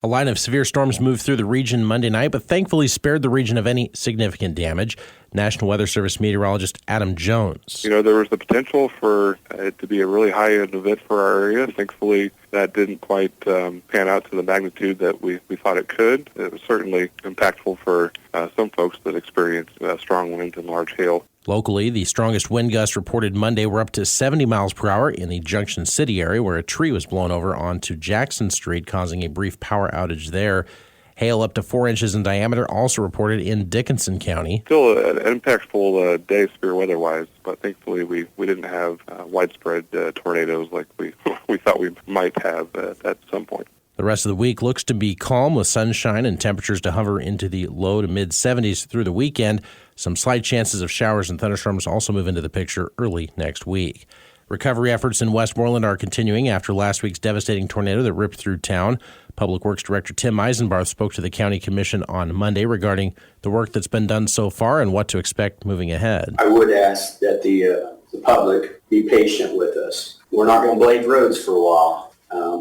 A line of severe storms moved through the region Monday night, but thankfully spared the region of any significant damage. National Weather Service meteorologist Adam Jones. There was the potential for it to be a really high-end event for our area. Thankfully, that didn't quite pan out to the magnitude that we thought it could. It was certainly impactful for some folks that experienced strong winds and large hail. Locally, the strongest wind gusts reported Monday were up to 70 miles per hour in the Junction City area, where a tree was blown over onto Jackson Street, causing a brief power outage there. Hail up to 4 inches in diameter also reported in Dickinson County. Still an impactful day severe weather-wise, but thankfully we didn't have widespread tornadoes like we thought we might have at some point. The rest of the week looks to be calm with sunshine and temperatures to hover into the low to mid-70s through the weekend. Some slight chances of showers and thunderstorms also move into the picture early next week. Recovery efforts in Westmoreland are continuing after last week's devastating tornado that ripped through town. Public Works Director Tim Eisenbarth spoke to the County Commission on Monday regarding the work that's been done so far and what to expect moving ahead. I would ask that the public be patient with us. We're not going to blade roads for a while.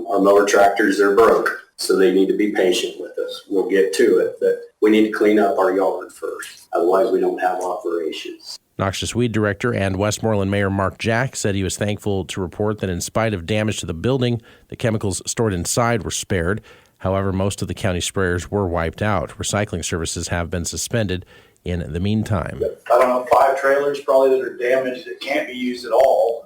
Our mower tractors are broke, so they need to be patient with us. We'll get to it, but we need to clean up our yard first. Otherwise, we don't have operations. Noxious Weed Director and Westmoreland Mayor Mark Jack said he was thankful to report that in spite of damage to the building, the chemicals stored inside were spared. However, most of the county sprayers were wiped out. Recycling services have been suspended in the meantime. I don't know, 5 trailers probably that are damaged that can't be used at all.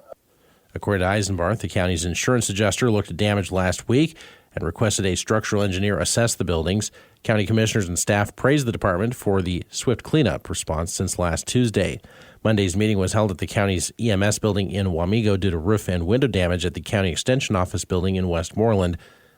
According to Eisenbarth, the county's insurance adjuster looked at damage last week and requested a structural engineer assess the buildings. County commissioners and staff praised the department for the swift cleanup response since last Tuesday. Monday's meeting was held at the county's EMS building in Wamego due to roof and window damage at the county extension office building in Westmoreland.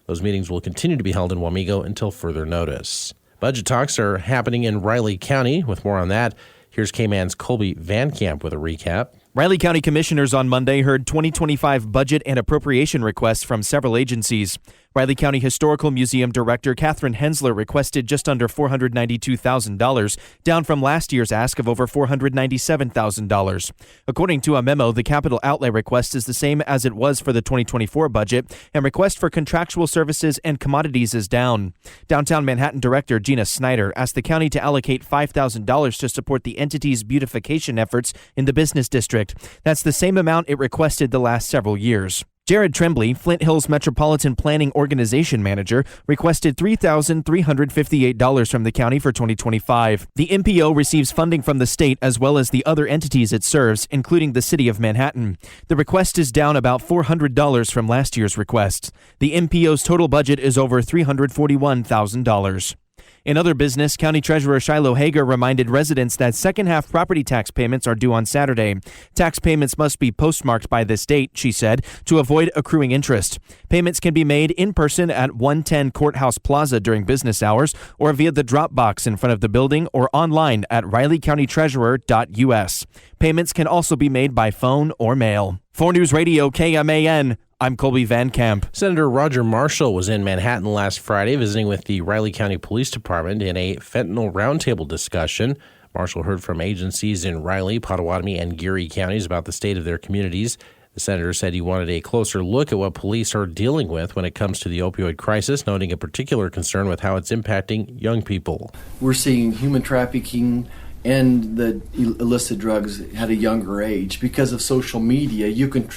Those meetings will continue to be held in Wamego until further notice. Budget talks are happening in Riley County. With more on that, here's KMAN's Colby Van Camp with a recap. Riley County commissioners on Monday heard 2025 budget and appropriation requests from several agencies. Riley County Historical Museum Director Catherine Hensler requested just under $492,000, down from last year's ask of over $497,000. According to a memo, the capital outlay request is the same as it was for the 2024 budget, and request for contractual services and commodities is down. Downtown Manhattan Director Gina Snyder asked the county to allocate $5,000 to support the entity's beautification efforts in the business district. That's the same amount it requested the last several years. Jared Trembley, Flint Hills Metropolitan Planning Organization Manager, requested $3,358 from the county for 2025. The MPO receives funding from the state as well as the other entities it serves, including the city of Manhattan. The request is down about $400 from last year's request. The MPO's total budget is over $341,000. In other business, County Treasurer Shiloh Hager reminded residents that second-half property tax payments are due on Saturday. Tax payments must be postmarked by this date, she said, to avoid accruing interest. Payments can be made in person at 110 Courthouse Plaza during business hours or via the drop box in front of the building or online at rileycountytreasurer.us. Payments can also be made by phone or mail. 4 News Radio KMAN. I'm Colby Van Camp. Senator Roger Marshall was in Manhattan last Friday visiting with the Riley County Police Department in a fentanyl roundtable discussion. Marshall heard from agencies in Riley, Pottawatomie, and Geary counties about the state of their communities. The senator said he wanted a closer look at what police are dealing with when it comes to the opioid crisis, noting a particular concern with how it's impacting young people. We're seeing human trafficking and the illicit drugs at a younger age because of social media. You can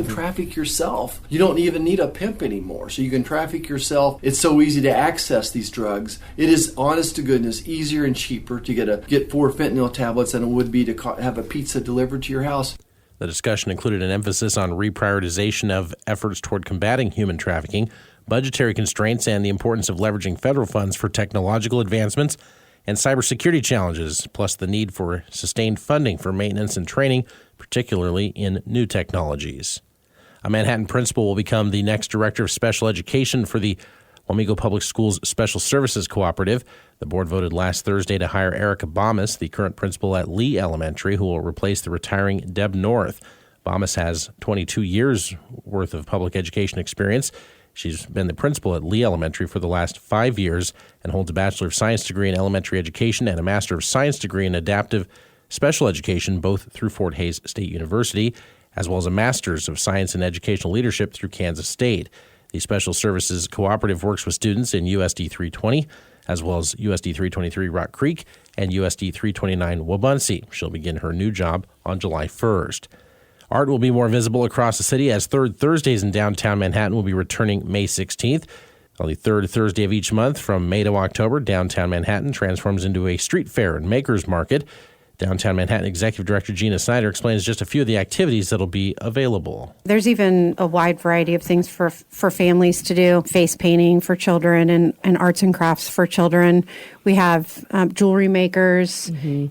traffic yourself. You don't even need a pimp anymore, so you can traffic yourself. It's so easy to access these drugs. It is, honest to goodness, easier and cheaper to get 4 fentanyl tablets than it would be to have a pizza delivered to your house. The discussion included an emphasis on reprioritization of efforts toward combating human trafficking, budgetary constraints, and the importance of leveraging federal funds for technological advancements and cybersecurity challenges, plus the need for sustained funding for maintenance and training, particularly in new technologies. A Manhattan principal will become the next director of special education for the Wamego Public Schools Special Services Cooperative. The board voted last Thursday to hire Erica Bomas, the current principal at Lee Elementary, who will replace the retiring Deb North. Bomas has 22 years' worth of public education experience. She's been the principal at Lee Elementary for the last 5 years and holds a Bachelor of Science degree in elementary education and a Master of Science degree in adaptive special education, both through Fort Hays State University, as well as a Master's of Science in Educational Leadership through Kansas State. The Special Services Cooperative works with students in USD 320, as well as USD 323 Rock Creek and USD 329 Wabunsee. She'll begin her new job on July 1st. Art will be more visible across the city as Third Thursdays in downtown Manhattan will be returning May 16th. On the third Thursday of each month from May to October, downtown Manhattan transforms into a street fair and makers market. Downtown Manhattan Executive Director Gina Snyder explains just a few of the activities that'll be available. There's even a wide variety of things for families to do. Face painting for children and arts and crafts for children. We have jewelry makers.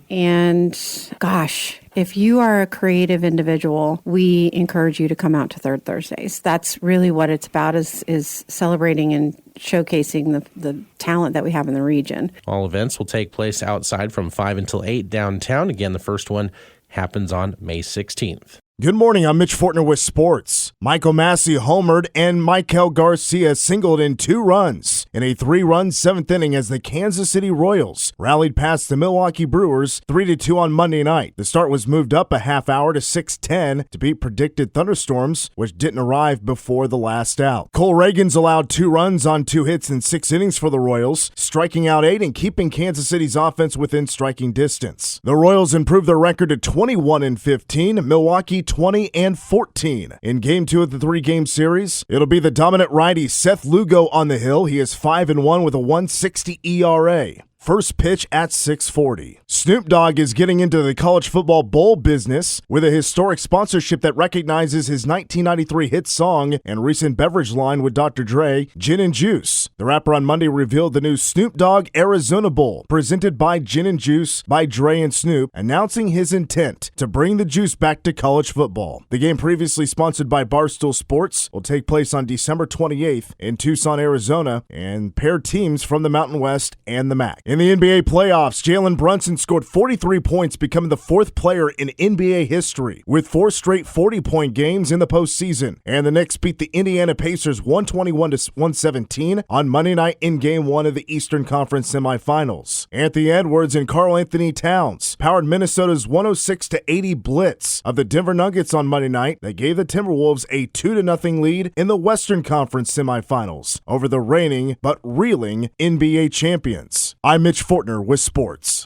And gosh, if you are a creative individual, we encourage you to come out to Third Thursdays. That's really what it's about, is celebrating and showcasing the talent that we have in the region. All events will take place outside from 5 until 8 downtown. Again, the first one happens on May 16th. Good morning, I'm Mitch Fortner with sports. Michael Massey homered and Michael Garcia singled in 2 runs in a 3-run 7th inning as the Kansas City Royals rallied past the Milwaukee Brewers 3-2 on Monday night. The start was moved up a half hour to 6:10 to beat predicted thunderstorms, which didn't arrive before the last out. Cole Reagans allowed 2 runs on 2 hits in 6 innings for the Royals, striking out 8 and keeping Kansas City's offense within striking distance. The Royals improved their record to 21-15, Milwaukee 20-14. In Game 2 of the 3-game series, it'll be the dominant righty Seth Lugo on the hill. He is 5-1 with a 1.60 ERA. First pitch at 6:40. Snoop Dogg is getting into the college football bowl business with a historic sponsorship that recognizes his 1993 hit song and recent beverage line with Dr. Dre, Gin and Juice. The rapper on Monday revealed the new Snoop Dogg Arizona Bowl, presented by Gin and Juice by Dre and Snoop, announcing his intent to bring the juice back to college football. The game, previously sponsored by Barstool Sports, will take place on December 28th in Tucson, Arizona, and pair teams from the Mountain West and the MAC. In the NBA playoffs, Jalen Brunson scored 43 points, becoming the 4th player in NBA history with 4 straight 40-point games in the postseason. And the Knicks beat the Indiana Pacers 121-117 on Monday night in Game 1 of the Eastern Conference semifinals. Anthony Edwards and Karl Anthony Towns powered Minnesota's 106-80 blitz of the Denver Nuggets on Monday night that gave the Timberwolves a 2-0 lead in the Western Conference semifinals over the reigning but reeling NBA champions. I'm Mitch Fortner with sports.